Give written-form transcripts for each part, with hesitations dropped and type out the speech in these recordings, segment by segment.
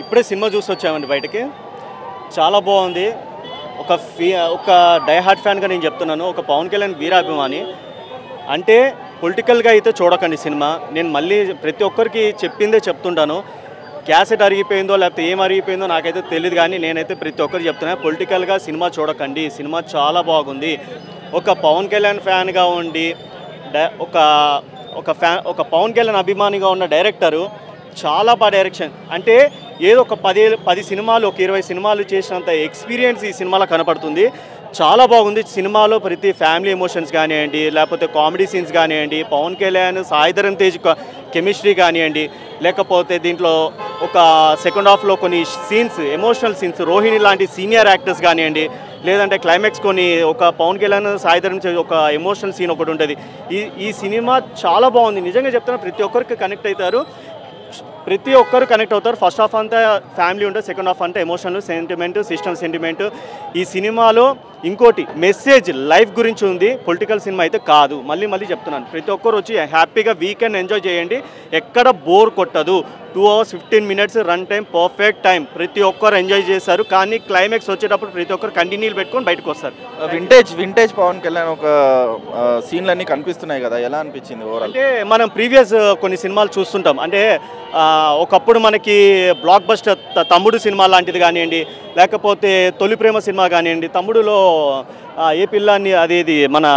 ఇప్పుడే సినిమా చూసి వచ్చామండి బయటకి. చాలా బాగుంది. ఒక డై హార్ట్ ఫ్యాన్గా నేను చెప్తున్నాను. ఒక పవన్ కళ్యాణ్ వీరాభిమాని అంటే పొలిటికల్గా అయితే చూడకండి సినిమా. నేను మళ్ళీ ప్రతి ఒక్కరికి చెప్పిందే చెప్తుంటాను. క్యాసెట్ అరిగిపోయిందో లేకపోతే ఏం అరిగిపోయిందో నాకైతే తెలియదు, కానీ నేనైతే ప్రతి ఒక్కరికి చెప్తున్నా, పొలిటికల్గా సినిమా చూడకండి. సినిమా చాలా బాగుంది. ఒక పవన్ కళ్యాణ్ ఫ్యాన్గా ఉండి ఒక పవన్ కళ్యాణ్ అభిమానిగా ఉన్న డైరెక్టరు చాలా బాగా డైరెక్షన్, అంటే ఏదో ఒక 10 సినిమాలు ఒక 20 సినిమాలు చేసినంత ఎక్స్పీరియన్స్ ఈ సినిమాలో కనపడుతుంది. చాలా బాగుంది. సినిమాలో ప్రతి ఫ్యామిలీ ఎమోషన్స్ కానివ్వండి, లేకపోతే కామెడీ సీన్స్ కానివ్వండి, పవన్ కళ్యాణ్ సాయిధరం తేజ్ కెమిస్ట్రీ కానివ్వండి, లేకపోతే దీంట్లో ఒక సెకండ్ హాఫ్లో కొన్ని సీన్స్, ఎమోషనల్ సీన్స్, రోహిణి లాంటి సీనియర్ యాక్టర్స్ కానివ్వండి, లేదంటే క్లైమాక్స్ కొన్ని ఒక పవన్ కళ్యాణ్ సాయిధరం తేజ్ ఒక ఎమోషనల్ సీన్ ఒకటి ఉంటుంది. ఈ సినిమా చాలా బాగుంది. నిజంగా చెప్తున్నా, ప్రతి ఒక్కరికి కనెక్ట్ అవుతారు. ఫస్ట్ హాఫ్ అంతా ఫ్యామిలీ ఉంటుంది, సెకండ్ హాఫ్ అంతా ఎమోషనల్ సెంటిమెంట్, సిస్టమ్ సెంటిమెంట్. ఈ సినిమాలో ఇంకోటి మెసేజ్ లైఫ్ గురించి ఉంది, పొలిటికల్ సినిమా అయితే కాదు. మళ్ళీ చెప్తున్నాను, ప్రతి ఒక్కరు వచ్చి హ్యాపీగా వీకెండ్ ఎంజాయ్ చేయండి. ఎక్కడ బోర్ కొట్టదు. 2 hours 15 minutes run time, perfect time. ప్రతి ఒక్కరు ఎంజాయ్ చేస్తారు. కానీ క్లైమాక్స్ వచ్చేటప్పుడు ప్రతి ఒక్కరు కంటిన్యూలు పెట్టుకొని బయటకు వస్తారు. వింటేజ్ పవన్ కళ్యాణ్ ఒక సీన్లన్నీ కనిపిస్తున్నాయి కదా, ఎలా అనిపించింది ఓవరాల్? అంటే మనం ప్రీవియస్ కొన్ని సినిమాలు చూస్తుంటాం. అంటే ఒకప్పుడు మనకి బ్లాక్ బస్టర్ తమ్ముడు సినిమా లాంటిది కానివ్వండి, లేకపోతే తొలి ప్రేమ సినిమా కానివ్వండి. తమ్ముడులో ఏ పిల్లాన్ని అదేది మన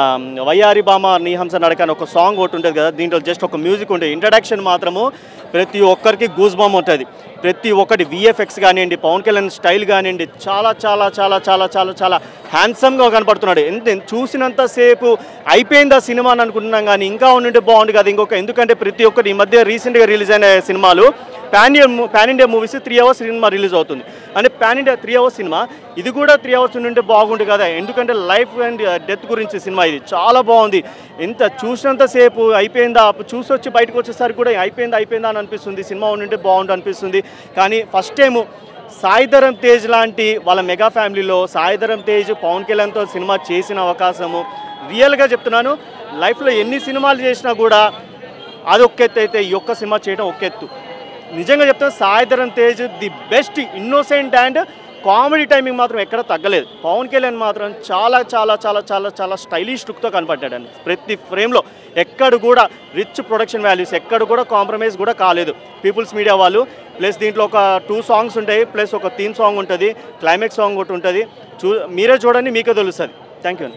వయ్యారి బామ నీహంస నడక అని ఒక సాంగ్ ఒకటి ఉంటుంది కదా, దీంట్లో జస్ట్ ఒక మ్యూజిక్ ఉంటుంది. ఇంట్రడక్షన్ మాత్రము ప్రతి ఒక్కరికి గూస్ బామ్ ఉంటుంది. ప్రతి ఒక్కటి విఎఫ్ఎక్స్ కానివ్వండి, పవన్ కళ్యాణ్ స్టైల్ కానివ్వండి, చాలా చాలా చాలా చాలా చాలా చాలా హ్యాండ్సమ్గా కనపడుతున్నాడు. చూసినంతసేపు అయిపోయింది ఆ సినిమా అని అనుకుంటున్నాం, కానీ ఇంకా ఉండింటే బాగుంది కదా ఎందుకంటే ప్రతి ఒక్కటి ఈ మధ్య రీసెంట్గా రిలీజ్ అయిన సినిమాలు pan India movies 3 hours cinema release అవుతుంది. అంటే పాన్ ఇండియా 3 hours సినిమా, ఇది కూడా 3 hours ఉంటే బాగుంటుంది కదా, ఎందుకంటే లైఫ్ అండ్ డెత్ గురించి సినిమా. ఇది చాలా బాగుంది. ఎంత చూసినంతసేపు అయిపోయిందా, చూసి వచ్చి బయటకు వచ్చేసరికి కూడా అయిపోయిందా అని అనిపిస్తుంది. సినిమా ఉంటే బాగుంటుంది అనిపిస్తుంది. కానీ ఫస్ట్ టైము సాయిధరం తేజ్ లాంటి వాళ్ళ మెగా ఫ్యామిలీలో సాయిధరం తేజ్ పవన్ కళ్యాణ్తో సినిమా చేసిన అవకాశము, రియల్గా చెప్తున్నాను, లైఫ్లో ఎన్ని సినిమాలు చేసినా కూడా అది ఒక్క ఎత్తు అయితే ఈ ఒక్క సినిమా చేయడం ఒక్క ఎత్తు. నిజంగా చెప్తాను, Sai Dharam Tej the best. Innocent and comedy timing మాత్రం ఎక్కడ తగ్గలేదు. పవన్ కళ్యాణ్ మాత్రం చాలా చాలా చాలా చాలా చాలా స్టైలిష్ లుక్తో కనపడ్డాడండి. ప్రతి ఫ్రేమ్లో ఎక్కడ కూడా రిచ్ ప్రొడక్షన్ వాల్యూస్, ఎక్కడ కూడా కాంప్రమైజ్ కూడా కాలేదు. పీపుల్స్ మీడియా వాళ్ళు, ప్లస్ దీంట్లో ఒక 2 songs ఉంటాయి, ప్లస్ ఒక థీమ్ సాంగ్ ఉంటుంది, క్లైమాక్స్ సాంగ్ ఒకటి ఉంటుంది. మీరే చూడండి, మీకే తెలుస్తుంది. Thank you.